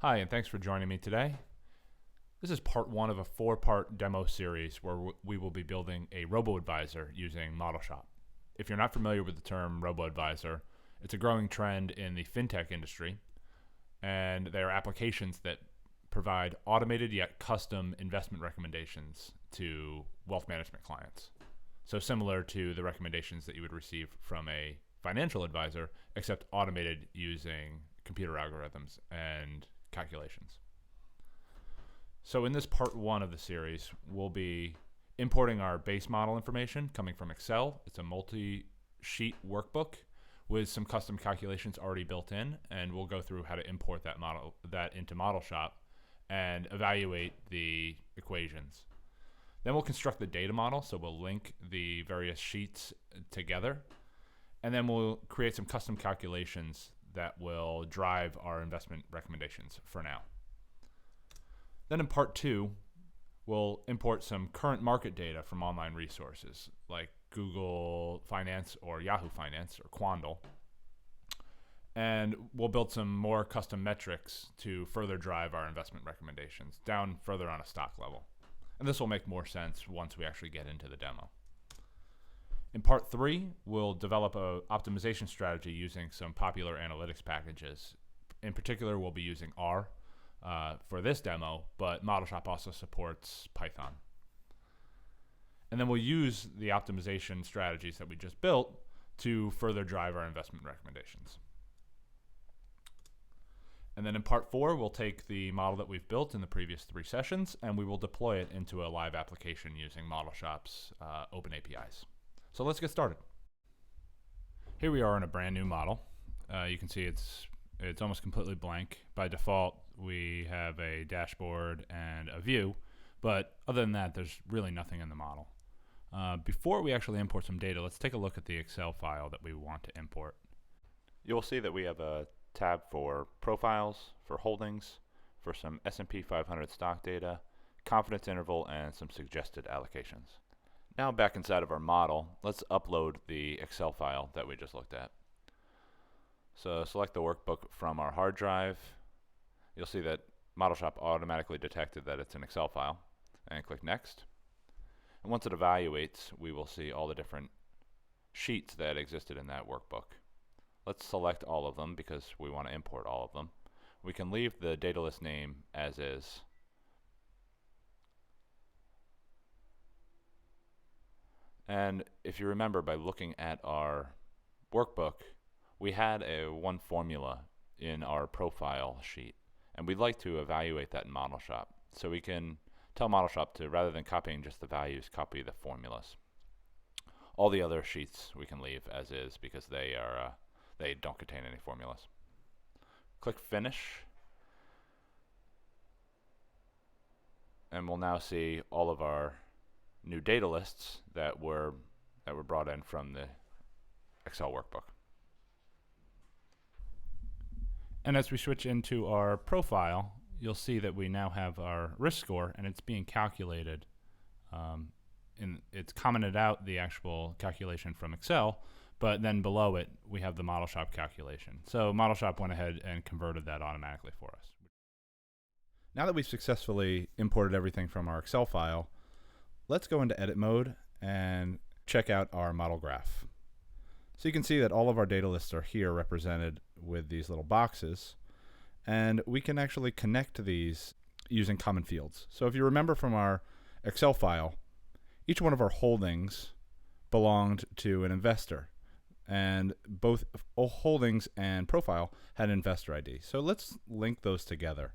Hi, and thanks for joining me today. This is part one of a four-part demo series where we will be building a Roboadvisor using Modelshop. If you're not familiar with the term Roboadvisor, it's a growing trend in the fintech industry, and they are applications that provide automated yet custom investment recommendations to wealth management clients. So similar to the recommendations that you would receive from a financial advisor, except automated using computer algorithms and calculations. So in this part one of the series, we'll be importing our base model information coming from Excel. It's a multi-sheet workbook with some custom calculations already built in, and we'll go through how to import that into Modelshop and evaluate the equations. Then we'll construct the data model, so we'll link the various sheets together, and then we'll create some custom calculations that will drive our investment recommendations for now. Then in part two, we'll import some current market data from online resources like Google Finance or Yahoo Finance or Quandl. And we'll build some more custom metrics to further drive our investment recommendations down further on a stock level. And this will make more sense once we actually get into the demo. In part three, we'll develop an optimization strategy using some popular analytics packages. In particular, we'll be using R for this demo, but Modelshop also supports Python. And then we'll use the optimization strategies that we just built to further drive our investment recommendations. And then in part four, we'll take the model that we've built in the previous three sessions, and we will deploy it into a live application using Modelshop's open APIs. So let's get started. Here we are in a brand new model. You can see it's almost completely blank. By default, we have a dashboard and a view, but other than that, there's really nothing in the model. Before we actually import some data, let's take a look at the Excel file that we want to import. You'll see that we have a tab for profiles, for holdings, for some S&P 500 stock data, confidence interval, and some suggested allocations. Now back inside of our model, let's upload the Excel file that we just looked at. So select the workbook from our hard drive. You'll see that Modelshop automatically detected that it's an Excel file, and click Next. And once it evaluates, we will see all the different sheets that existed in that workbook. Let's select all of them because we want to import all of them. We can leave the data list name as is. And if you remember, by looking at our workbook, we had one formula in our profile sheet, and we'd like to evaluate that in Modelshop. So we can tell Modelshop to, rather than copying just the values, copy the formulas. All the other sheets we can leave as is because they don't contain any formulas. Click Finish, and we'll now see all of our new data lists that were brought in from the Excel workbook. And as we switch into our profile, you'll see that we now have our risk score, and it's being calculated. It's commented out the actual calculation from Excel, but then below it, we have the Modelshop calculation. So Modelshop went ahead and converted that automatically for us. Now that we've successfully imported everything from our Excel file, let's go into edit mode and check out our model graph. So you can see that all of our data lists are here represented with these little boxes, and we can actually connect these using common fields. So if you remember from our Excel file, each one of our holdings belonged to an investor, and both holdings and profile had an investor ID. So let's link those together,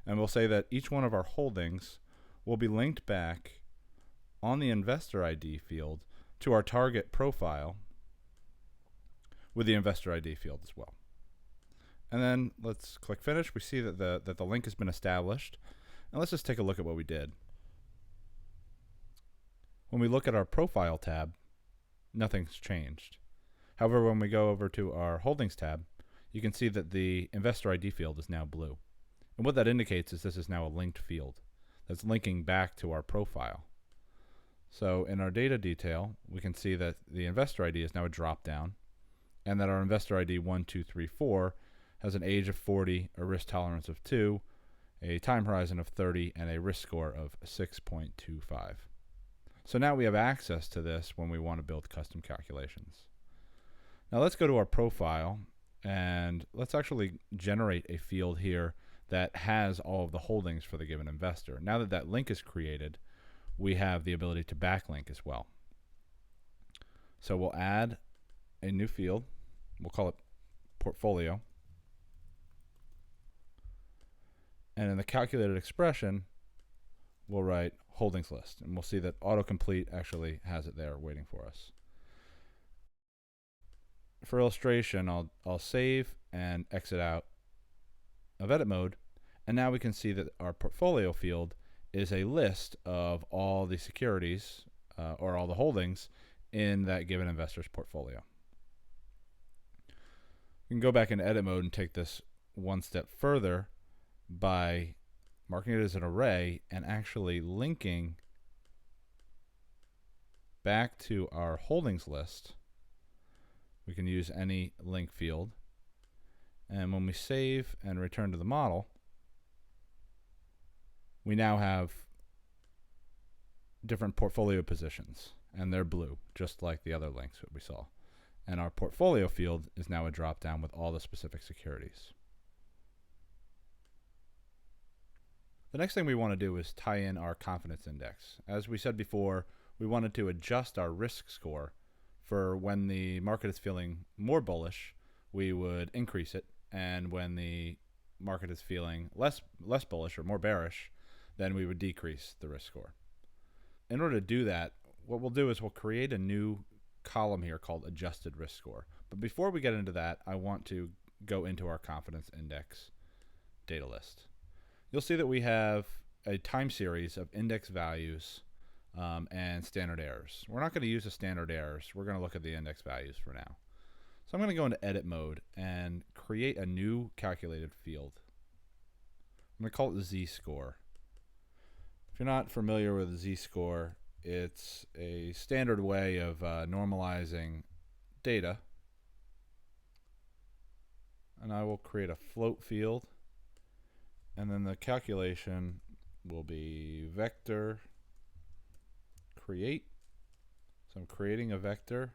and we'll say that each one of our holdings will be linked back on the investor ID field to our target profile with the investor ID field as well. And then let's click Finish. We see that the link has been established. And let's just take a look at what we did. When we look at our Profile tab, nothing's changed. However, when we go over to our Holdings tab, you can see that the investor ID field is now blue. And what that indicates is this is now a linked field that's linking back to our profile. So in our data detail, we can see that the investor ID is now a drop down, and that our investor ID 1234 has an age of 40, a risk tolerance of 2, a time horizon of 30, and a risk score of 6.25. So now we have access to this when we want to build custom calculations. Now let's go to our profile and let's actually generate a field here that has all of the holdings for the given investor. Now that that link is created, we have the ability to backlink as well. So we'll add a new field. We'll call it portfolio. And in the calculated expression, we'll write holdings list. And we'll see that autocomplete actually has it there waiting for us. For illustration, I'll save and exit out of edit mode. And now we can see that our portfolio field is a list of all the securities or all the holdings in that given investor's portfolio. We can go back into edit mode and take this one step further by marking it as an array and actually linking back to our holdings list. We can use any link field. And when we save and return to the model, we now have different portfolio positions, and they're blue, just like the other links that we saw. And our portfolio field is now a drop down with all the specific securities. The next thing we want to do is tie in our confidence index. As we said before, we wanted to adjust our risk score for when the market is feeling more bullish, we would increase it, and when the market is feeling less bullish or more bearish, then we would decrease the risk score. In order to do that, what we'll do is we'll create a new column here called adjusted risk score. But before we get into that, I want to go into our confidence index data list. You'll see that we have a time series of index values and standard errors. We're not going to use the standard errors. We're going to look at the index values for now. So I'm going to go into edit mode and create a new calculated field. I'm going to call it z-score. If you're not familiar with z-score, it's a standard way of normalizing data. And I will create a float field. And then the calculation will be vector create. So I'm creating a vector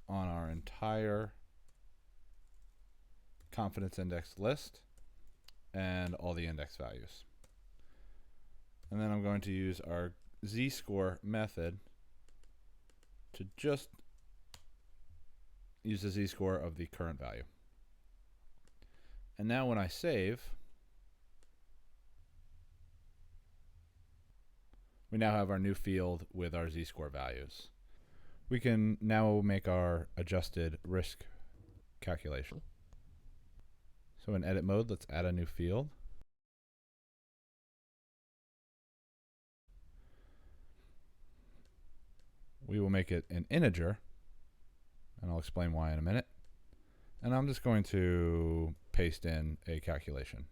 on our entire confidence index list and all the index values. And then I'm going to use our z-score method to just use the z-score of the current value. And now when I save, we now have our new field with our z-score values. We can now make our adjusted risk calculation. So in edit mode, let's add a new field. We will make it an integer, and I'll explain why in a minute. And I'm just going to paste in a calculation.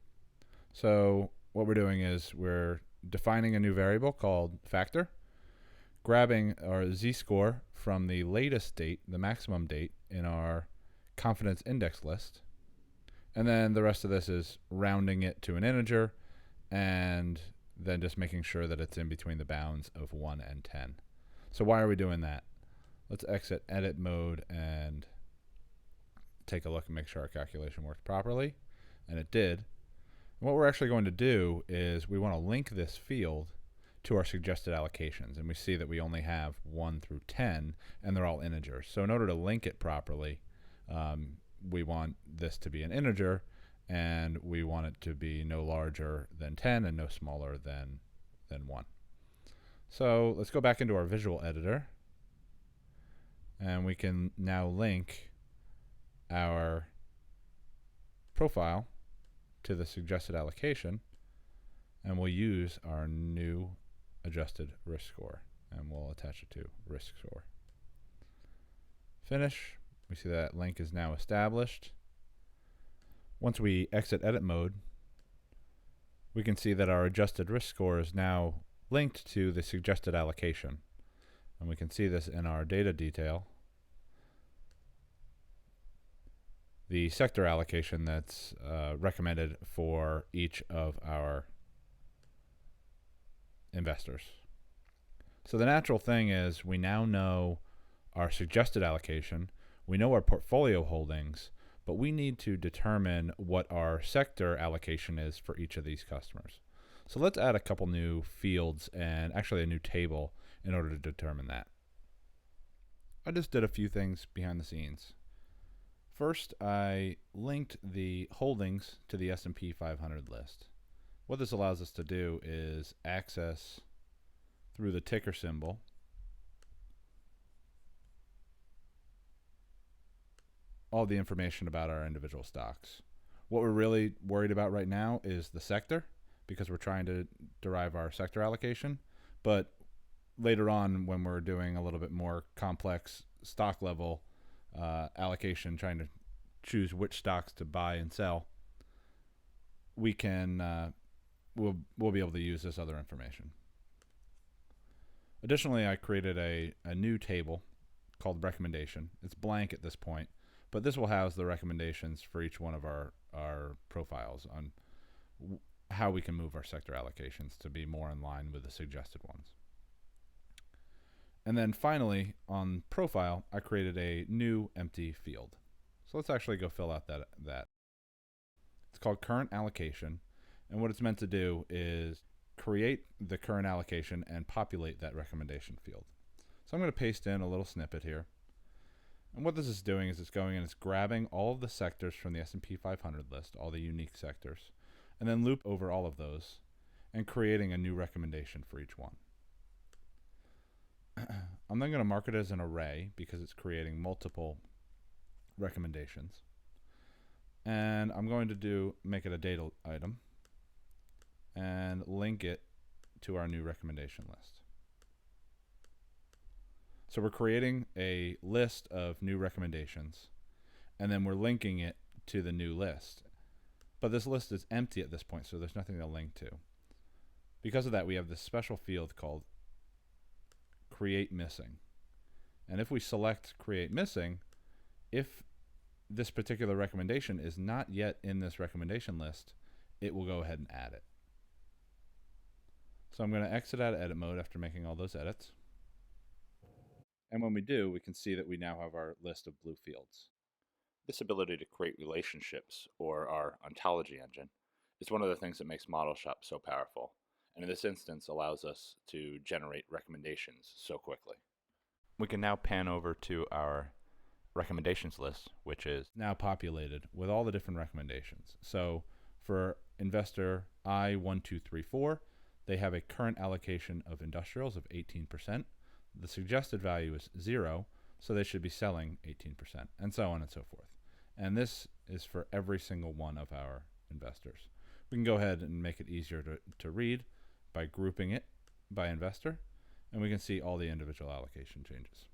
So what we're doing is we're defining a new variable called factor, grabbing our z-score from the latest date, the maximum date in our confidence index list, and then the rest of this is rounding it to an integer and then just making sure that it's in between the bounds of 1 and 10. So why are we doing that? Let's exit edit mode and take a look and make sure our calculation worked properly, and it did. And what we're actually going to do is we want to link this field to our suggested allocations, and we see that we only have 1 through 10 and they're all integers. So in order to link it properly, we want this to be an integer, and we want it to be no larger than 10 and no smaller than 1. So let's go back into our visual editor, and we can now link our profile to the suggested allocation, and we'll use our new adjusted risk score, and we'll attach it to risk score. Finish. We see that link is now established. Once we exit edit mode, we can see that our adjusted risk score is now linked to the suggested allocation, and we can see this in our data detail. the sector allocation that's recommended for each of our investors. So the natural thing is we now know our suggested allocation, we know our portfolio holdings, but we need to determine what our sector allocation is for each of these customers. So let's add a couple new fields and actually a new table in order to determine that. I just did a few things behind the scenes. First, I linked the holdings to the S&P 500 list. What this allows us to do is access through the ticker symbol all the information about our individual stocks. What we're really worried about right now is the sector, because we're trying to derive our sector allocation. But later on, when we're doing a little bit more complex stock level allocation, trying to choose which stocks to buy and sell, we can we'll be able to use this other information. Additionally, I created a new table called recommendation. It's blank at this point, but this will house the recommendations for each one of our profiles on how we can move our sector allocations to be more in line with the suggested ones. And then finally, on profile, I created a new empty field. So let's actually go fill out that. It's called current allocation, and what it's meant to do is create the current allocation and populate that recommendation field. So I'm going to paste in a little snippet here. And what this is doing is it's going and it's grabbing all of the sectors from the S&P 500 list, all the unique sectors, and then loop over all of those and creating a new recommendation for each one. I'm then going to mark it as an array because it's creating multiple recommendations. And I'm going to make it a data item and link it to our new recommendation list. So we're creating a list of new recommendations, and then we're linking it to the new list. But this list is empty at this point, so there's nothing to link to. Because of that, we have this special field called Create Missing. And if we select Create Missing, if this particular recommendation is not yet in this recommendation list, it will go ahead and add it. So I'm going to exit out of edit mode after making all those edits. And when we do, we can see that we now have our list of blue fields. This ability to create relationships, or our ontology engine, is one of the things that makes Modelshop so powerful, and in this instance allows us to generate recommendations so quickly. We can now pan over to our recommendations list, which is now populated with all the different recommendations. So for investor I1234, they have a current allocation of industrials of 18%. The suggested value is 0, so they should be selling 18%, and so on and so forth. And this is for every single one of our investors. We can go ahead and make it easier to read by grouping it by investor, and we can see all the individual allocation changes.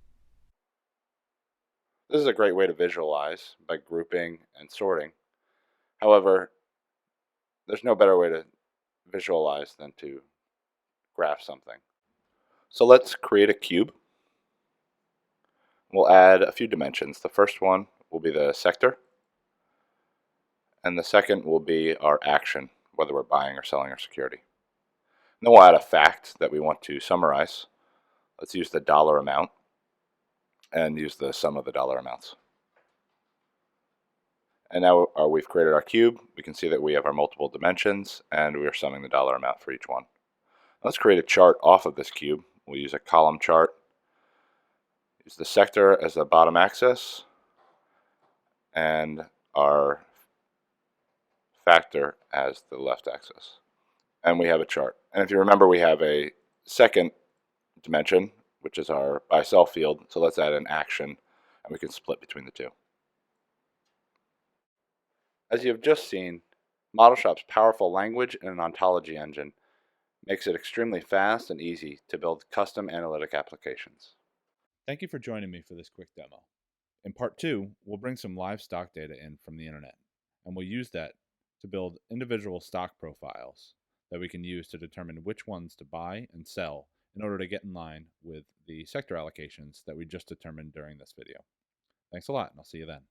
This is a great way to visualize by grouping and sorting. However, there's no better way to visualize than to graph something. So let's create a cube. We'll add a few dimensions. The first one will be the sector, and the second will be our action, whether we're buying or selling our security. And then we'll add a fact that we want to summarize. Let's use the dollar amount and use the sum of the dollar amounts. And now we've created our cube. We can see that we have our multiple dimensions, and we are summing the dollar amount for each one. Let's create a chart off of this cube. We'll use a column chart. Use the sector as the bottom axis and our factor as the left axis. And we have a chart. And if you remember, we have a second dimension, which is our buy-sell field. So let's add an action, and we can split between the two. As you have just seen, Modelshop's powerful language and an ontology engine makes it extremely fast and easy to build custom analytic applications. Thank you for joining me for this quick demo. In part 2, we'll bring some live stock data in from the internet, and we'll use that to build individual stock profiles that we can use to determine which ones to buy and sell in order to get in line with the sector allocations that we just determined during this video. Thanks a lot, and I'll see you then.